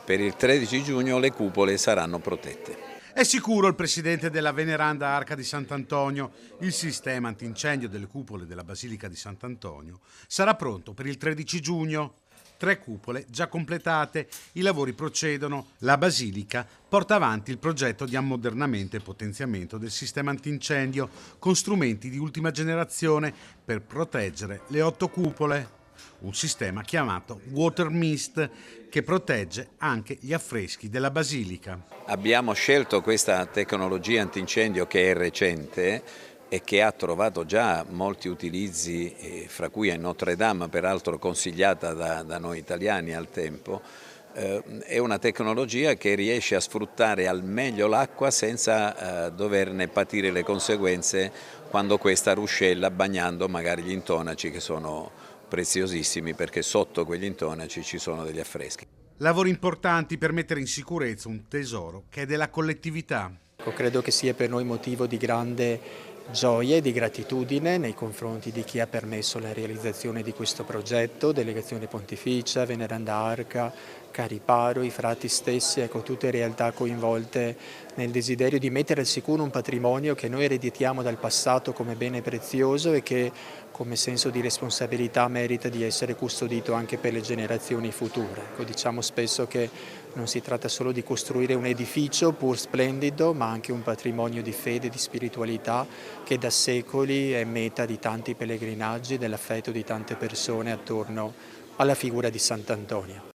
per il 13 giugno le cupole saranno protette. È sicuro il presidente della veneranda Arca di Sant'Antonio, il sistema antincendio delle cupole della Basilica di Sant'Antonio sarà pronto per il 13 giugno. 3 cupole già completate, i lavori procedono. La Basilica porta avanti il progetto di ammodernamento e potenziamento del sistema antincendio con strumenti di ultima generazione per proteggere le 8 cupole. Un sistema chiamato Water Mist che protegge anche gli affreschi della Basilica. Abbiamo scelto questa tecnologia antincendio che è recente e che ha trovato già molti utilizzi, fra cui a Notre Dame, peraltro consigliata da noi italiani al tempo. È una tecnologia che riesce a sfruttare al meglio l'acqua senza doverne patire le conseguenze quando questa ruscella bagnando magari gli intonaci che sono preziosissimi perché sotto quegli intonaci ci sono degli affreschi. Lavori importanti per mettere in sicurezza un tesoro che è della collettività. Credo che sia per noi motivo di grande gioia e di gratitudine nei confronti di chi ha permesso la realizzazione di questo progetto, Delegazione Pontificia, Veneranda Arca, Cariparo, i frati stessi, ecco, tutte realtà coinvolte nel desiderio di mettere al sicuro un patrimonio che noi ereditiamo dal passato come bene prezioso e che come senso di responsabilità merita di essere custodito anche per le generazioni future. Ecco, diciamo spesso che non si tratta solo di costruire un edificio pur splendido, ma anche un patrimonio di fede e di spiritualità che da secoli è meta di tanti pellegrinaggi e dell'affetto di tante persone attorno alla figura di Sant'Antonio.